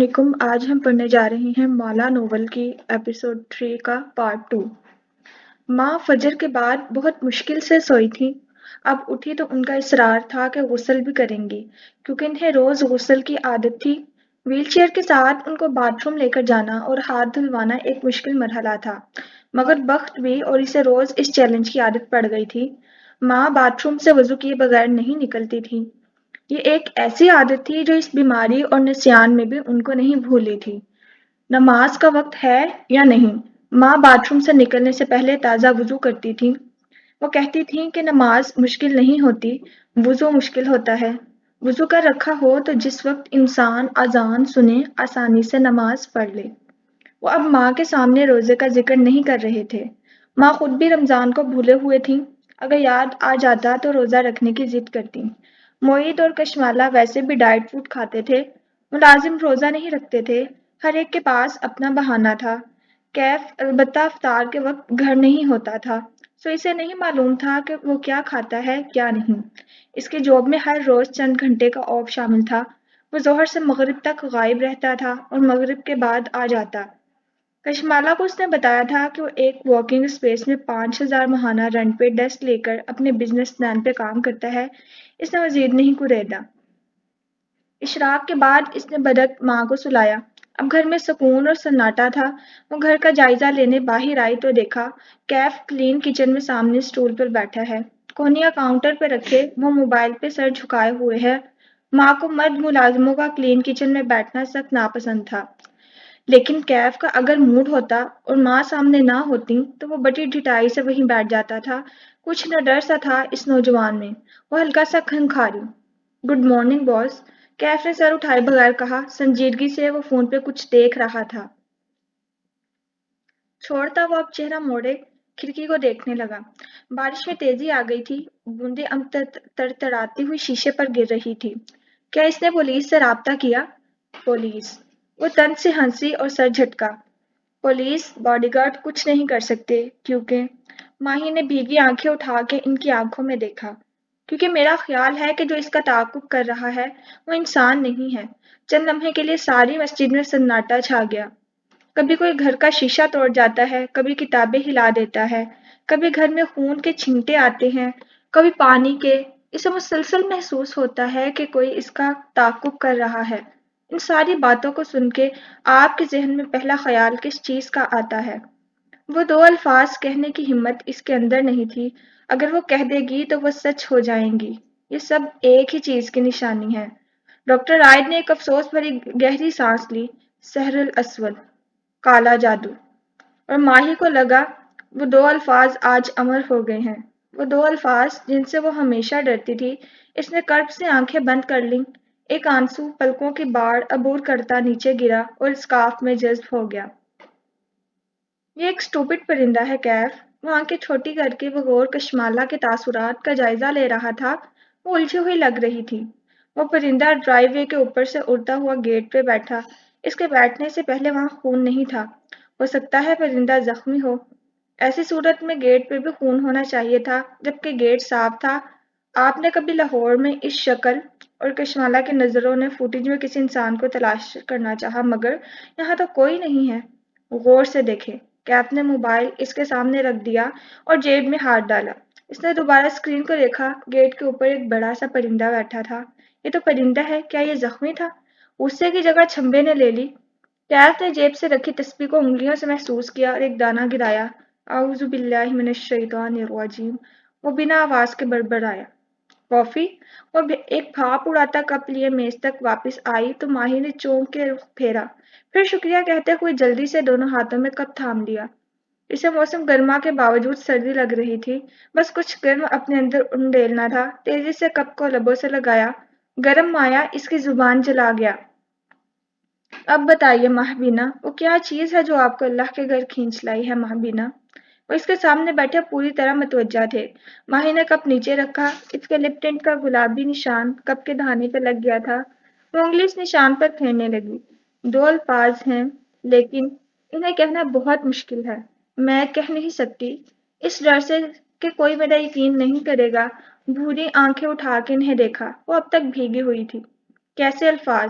علیکم۔ آج ہم پڑھنے جا رہے ہیں مولا ناول کی ایپیسوڈ 3 کا پارٹ 2۔ ماں فجر کے بعد بہت مشکل سے سوئی تھی۔ اب اٹھی تو ان کا اصرار تھا کہ غسل بھی کریں گی کیونکہ انہیں روز غسل کی عادت تھی۔ ویل چیئر کے ساتھ ان کو باتھ روم لے کر جانا اور ہاتھ دھلوانا ایک مشکل مرحلہ تھا، مگر بخت بھی اور اسے روز اس چیلنج کی عادت پڑ گئی تھی۔ ماں باتھ روم سے وضو کیے بغیر نہیں نکلتی تھی۔ یہ ایک ایسی عادت تھی جو اس بیماری اور نسیان میں بھی ان کو نہیں بھولی تھی۔ نماز کا وقت ہے یا نہیں؟ ماں باتھ روم سے نکلنے سے پہلے تازہ وضو کرتی تھی۔ وہ کہتی تھیں کہ نماز مشکل نہیں ہوتی، وضو مشکل ہوتا ہے۔ وضو کر رکھا ہو تو جس وقت انسان اذان سنے آسانی سے نماز پڑھ لے۔ وہ اب ماں کے سامنے روزے کا ذکر نہیں کر رہے تھے۔ ماں خود بھی رمضان کو بھولے ہوئے تھیں۔ اگر یاد آ جاتا تو روزہ رکھنے کی ضد کرتی۔ معید اور کشمالہ ویسے بھی ڈائٹ فوڈ کھاتے تھے، ملازم روزہ نہیں رکھتے تھے، ہر ایک کے پاس اپنا بہانہ تھا۔ کیف البتہ افطار کے وقت گھر نہیں ہوتا تھا، سو اسے نہیں معلوم تھا کہ وہ کیا کھاتا ہے کیا نہیں۔ اس کے جوب میں ہر روز چند گھنٹے کا آف شامل تھا۔ وہ ظہر سے مغرب تک غائب رہتا تھا اور مغرب کے بعد آ جاتا۔ کشمالہ کو اس نے بتایا تھا کہ وہ ایک ورکنگ اسپیس میں 5,000 ماہانہ رینٹ پہ ڈیسک لے کر اپنے بزنس پلان پہ کام کرتا ہے۔ اس نے مزید نہیں کوریدا۔ اشراق کے بعد اس نے بدک ماں کو سلایا۔ اب گھر میں سکون اور سناٹا تھا۔ وہ گھر کا جائزہ لینے باہر آئی تو دیکھا کیف کلین کچن میں سامنے سٹول پر بیٹھا ہے، کونیا کاؤنٹر پہ رکھے وہ موبائل پہ سر جھکائے ہوئے ہے۔ ماں کو مرد ملازموں کا کلین کچن میں بیٹھنا سخت ناپسند تھا، لیکن کیف کا اگر موڈ ہوتا اور ماں سامنے نہ ہوتی تو وہ بڑی ڈھٹائی سے وہیں بیٹھ جاتا تھا۔ کچھ نہ ڈر سا تھا اس نوجوان میں۔ وہ ہلکا سا کھنکھاری۔ گڈ مارننگ باس، کیف نے سر اٹھائے بغیر کہا۔ سنجیدگی سے وہ فون پہ کچھ دیکھ رہا تھا۔ چھوڑتا وہ اب چہرہ موڑے کھڑکی کو دیکھنے لگا۔ بارش میں تیزی آ گئی تھی، بوندیں اب تڑتڑاتی ہوئی شیشے پر گر رہی تھی۔ کیا اس نے پولیس سے رابطہ کیا؟ پولیس؟ وہ طنز سے ہنسی اور سر جھٹکا۔ پولیس باڈی گارڈ کچھ نہیں کر سکتے کیونکہ ماہی نے بھیگی آنکھیں اٹھا کے ان کی آنکھوں میں دیکھا۔ کیونکہ میرا خیال ہے کہ جو اس کا تعاقب کر رہا ہے وہ انسان نہیں ہے۔ چند لمحے کے لیے ساری مسجد میں سناٹا چھا گیا۔ کبھی کوئی گھر کا شیشہ توڑ جاتا ہے، کبھی کتابیں ہلا دیتا ہے، کبھی گھر میں خون کے چھینٹے آتے ہیں، کبھی پانی کے۔ اسے مسلسل محسوس ہوتا ہے کہ کوئی اس کا تعاقب کر رہا ہے۔ ان ساری باتوں کو سن کے آپ کے ذہن میں پہلا خیال کس چیز کا آتا ہے؟ وہ دو الفاظ کہنے کی ہمت اس کے اندر نہیں تھی۔ اگر وہ کہہ دے گی تو وہ سچ ہو جائیں گی۔ یہ سب ایک ہی چیز کی نشانی ہے۔ ڈاکٹر رائد نے ایک افسوس بھری گہری سانس لی۔ سحر الاسود، کالا جادو۔ اور ماہی کو لگا وہ دو الفاظ آج امر ہو گئے ہیں، وہ دو الفاظ جن سے وہ ہمیشہ ڈرتی تھی۔ اس نے کرب سے آنکھیں بند کر لیں۔ ایک آنسو پلکوں کی باڑ عبور کرتا نیچے گرا اور اسکارف میں جذب ہو گیا۔ یہ ایک سٹوپڈ پرندہ ہے کیف۔ وہ آنکھیں چھوٹی کر کے بغور کشمالہ کے تاثرات کا جائزہ لے رہا تھا۔ وہ الجھی ہوئی لگ رہی تھی۔ وہ پرندہ ڈرائیو وے کے اوپر سے اڑتا ہوا گیٹ پہ بیٹھا۔ اس کے بیٹھنے سے پہلے وہاں خون نہیں تھا۔ ہو سکتا ہے پرندہ زخمی ہو۔ ایسی صورت میں گیٹ پہ بھی خون ہونا چاہیے تھا، جبکہ گیٹ صاف تھا۔ آپ نے کبھی لاہور میں اس شکل؟ اور کشمالہ کی نظروں نے فوٹیج میں کسی انسان کو تلاش کرنا چاہا، مگر یہاں تو کوئی نہیں ہے۔ غور سے دیکھے۔ کیف نے موبائل اس کے سامنے رکھ دیا اور جیب میں ہاتھ ڈالا۔ اس نے دوبارہ اسکرین کو دیکھا۔ گیٹ کے اوپر ایک بڑا سا پرندہ بیٹھا تھا۔ یہ تو پرندہ ہے، کیا یہ زخمی تھا؟ غصے کی جگہ چھمبے نے لے لی۔ کیف نے جیب سے رکھی تسبیح کو انگلیوں سے محسوس کیا اور ایک دانہ گرایا۔ اعوذ باللہ من الشیطان الرجیم، وہ بنا آواز کے بڑبڑایا۔ کافی؟ وہ ایک بھاپ اڑاتا کپ لیے میز تک واپس آئی تو ماہی نے چونک کے رخ پھیرا، پھر شکریہ کہتے ہوئے جلدی سے دونوں ہاتھوں میں کپ تھام لیا۔ اسے موسم گرما کے باوجود سردی لگ رہی تھی، بس کچھ گرم اپنے اندر انڈیلنا تھا۔ تیزی سے کپ کو لبوں سے لگایا۔ گرم مایا اس کی زبان جلا گیا۔ اب بتائیے ماہ بینا، وہ کیا چیز ہے جو آپ کو اللہ کے گھر کھینچ لائی ہے ماہ بینا؟ وہ اس کے سامنے بیٹھے پوری طرح متوجہ تھے۔ ماہی نے کپ نیچے رکھا۔ اس کے لپ ٹنٹ کا گلابی نشان کپ کے دہانے پہ لگ گیا تھا۔ وہ انگلی اس نشان پر پھیرنے لگی۔ دو الفاظ ہیں، لیکن انہیں کہنا بہت مشکل ہے۔ میں کہہ نہیں سکتی، اس ڈر سے کہ کوئی میرا یقین نہیں کرے گا۔ بھوری آنکھیں اٹھا کے انہیں دیکھا۔ وہ اب تک بھیگی ہوئی تھی۔ کیسے الفاظ؟